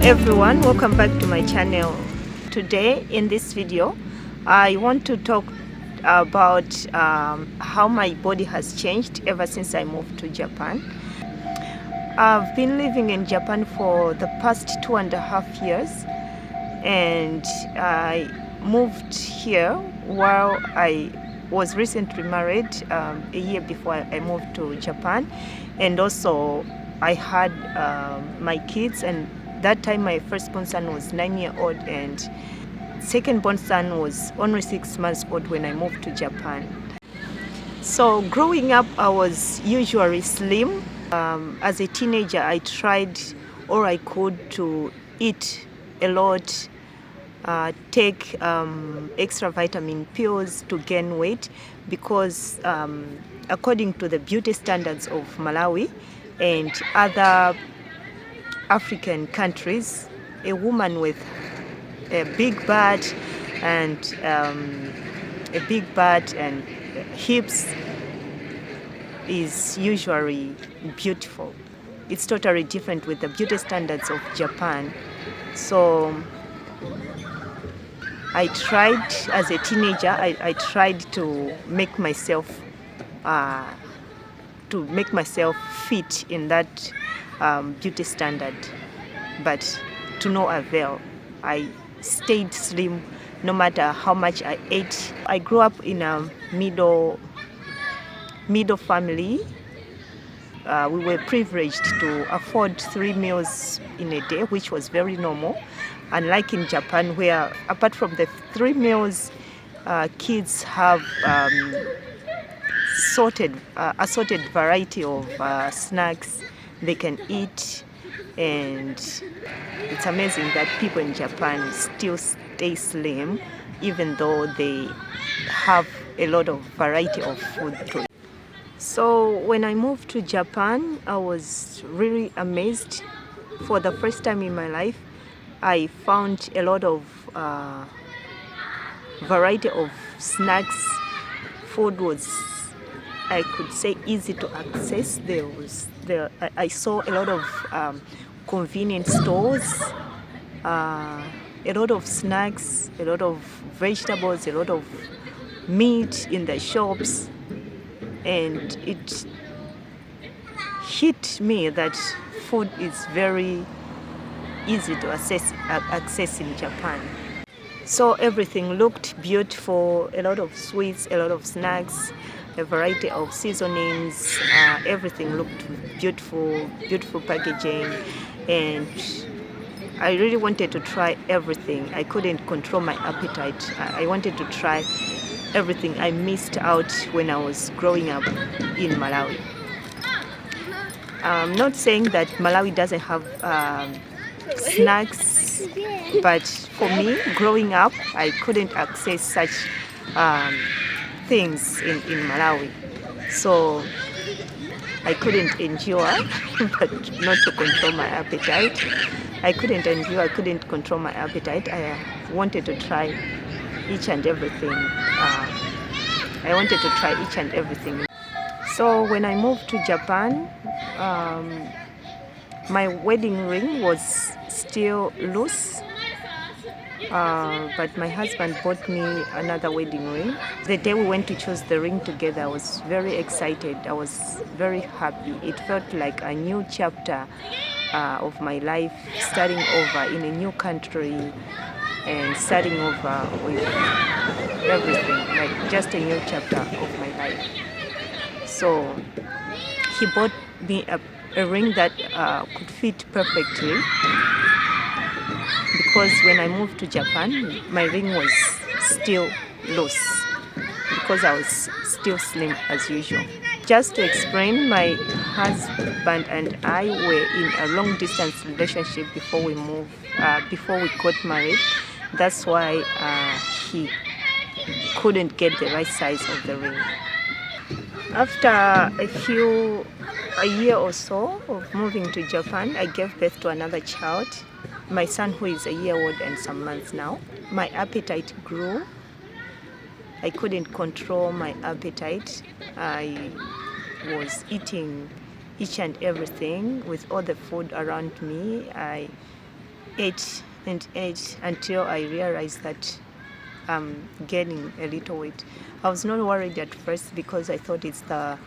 everyone, welcome back to my channel. Today in this video I want to talk about how my body has changed ever since I moved to Japan. I've been living in Japan for the past 2.5 years, and I moved here while I was recently married a year before I moved to Japan, and also I had my kids, and that time my firstborn son was 9-year-old and second-born son was only 6 months old when I moved to Japan. So growing up, I was usually slim. As a teenager, I tried all I could to eat a lot, take extra vitamin pills to gain weight, because according to the beauty standards of Malawi and other African countries, a woman with a big butt and hips is usually beautiful. It's totally different with the beauty standards of Japan. So I tried, as a teenager, I tried to make myself fit in that beauty standard, but to no avail. I stayed slim no matter how much I ate. I grew up in a middle family. We were privileged to afford 3 meals in a day, which was very normal. Unlike in Japan, where apart from the 3 meals, kids have assorted variety of snacks they can eat, and it's amazing that people in Japan still stay slim even though they have a lot of variety of food to eat. So when I moved to Japan, I was really amazed. For the first time in my life, I found a lot of variety of snacks. Food was, I could say, easy to access. I saw a lot of convenience stores, a lot of snacks, a lot of vegetables, a lot of meat in the shops, and it hit me that food is very easy to access in Japan. So everything looked beautiful, a lot of sweets, a lot of snacks, a variety of seasonings. Everything looked beautiful packaging, and I really wanted to try everything. I couldn't control my appetite. I wanted to try everything I missed out when I was growing up in Malawi. I'm not saying that Malawi doesn't have snacks, but for me, growing up, I couldn't access such things in Malawi. So I couldn't endure, but not to control my appetite. I couldn't control my appetite. I wanted to try each and everything. So when I moved to Japan, my wedding ring was still loose, but my husband bought me another wedding ring. The day we went to choose the ring together, I was very excited. I was very happy. It felt like a new chapter of my life, starting over in a new country and starting over with everything, like just a new chapter of my life. So he bought me a ring that could fit perfectly, because when I moved to Japan, my ring was still loose because I was still slim as usual. Just to explain, my husband and I were in a long distance relationship before we got married. That's why he couldn't get the right size of the ring. After a year or so of moving to Japan, I gave birth to another child, my son, who is a year old and some months now. My appetite grew. I couldn't control my appetite. I was eating each and everything with all the food around me. I ate and ate until I realized that I'm gaining a little weight. I was not worried at first because I thought it was the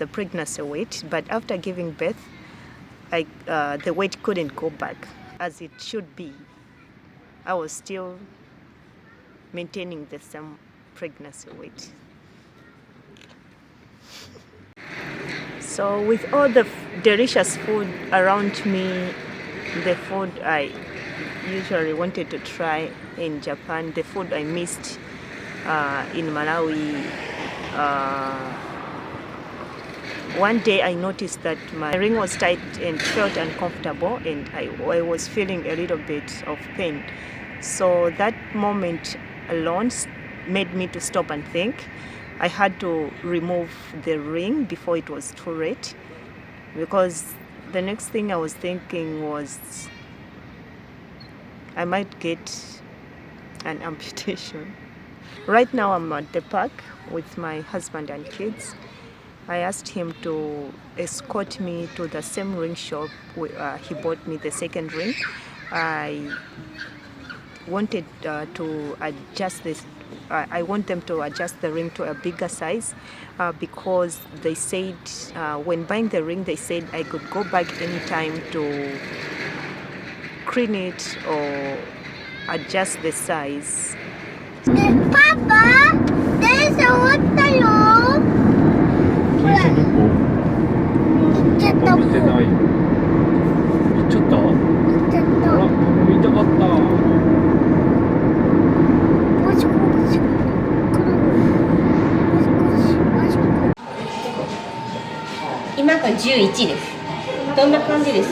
pregnancy weight, but after giving birth, the weight couldn't go back as it should be. I was still maintaining the same pregnancy weight. So with all the delicious food around me, the food I usually wanted to try in Japan, the food I missed in Malawi, one day I noticed that my ring was tight and felt uncomfortable, and I was feeling a little bit of pain. So that moment alone made me to stop and think. I had to remove the ring before it was too late, because the next thing I was thinking was I might get an amputation. Right now I'm at the park with my husband and kids. I asked him to escort me to the same ring shop where he bought me the second ring. I wanted to adjust this. I want them to adjust the ring to a bigger size because they said when buying the ring, they said I could go back anytime to clean it or adjust the size. Papa, there's a water. どこ？見てない。行っちゃった？あら、見たかった。今が11です。どんな感じです？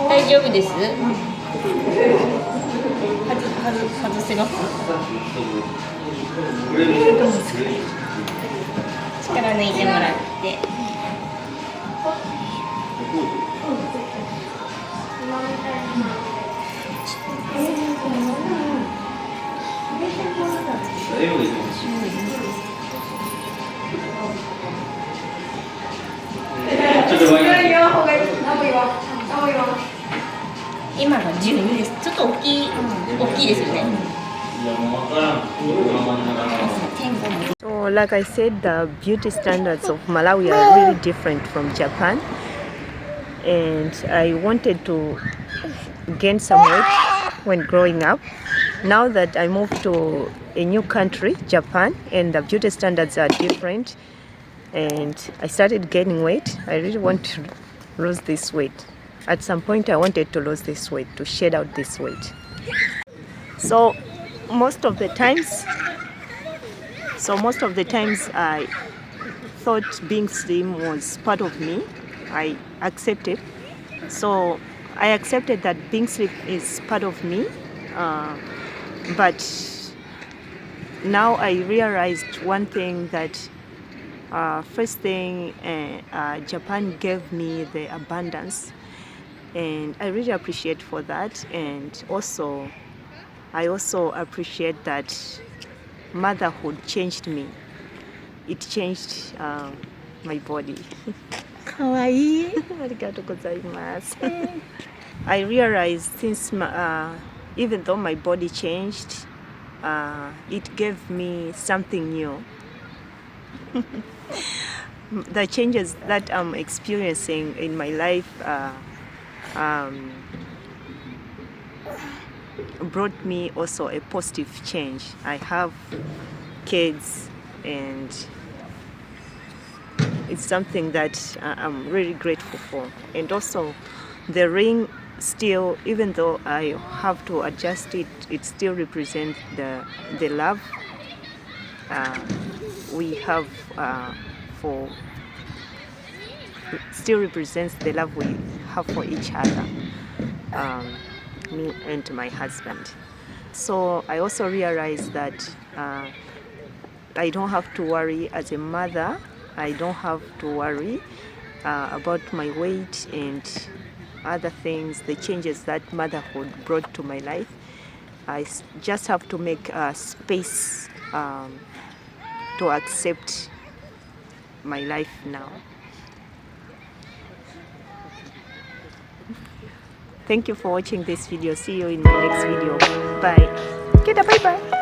大丈夫です。外せます。力抜いてもらって。今が12です。ちょっと大きいですよね。So, like I said, the beauty standards of Malawi are really different from Japan, and I wanted to gain some weight when growing up. Now that I moved to a new country, Japan, and the beauty standards are different, and I started gaining weight, I really want to lose this weight. At some point I wanted to lose this weight, to shed out this weight. So most of the times I thought being slim was part of me. I accepted. So I accepted that being slim is part of me. But now I realized one thing, that first thing, Japan gave me the abundance, and I really appreciate for that. And I also appreciate that motherhood changed me. It changed my body. Kawaii. Arigatou gozaimasu. I realized since even though my body changed, it gave me something new. The changes that I'm experiencing in my life brought me also a positive change. I have kids, and it's something that I'm really grateful for. And also the ring, still, even though I have to adjust it, it still represents the love we have still represents the love we have for each other, me and my husband. So I also realized that I don't have to worry as a mother. I don't have to worry about my weight and other things, the changes that motherhood brought to my life. I just have to make space to accept my life now. Thank you for watching this video. See you in my next video. Bye. Kida, bye bye.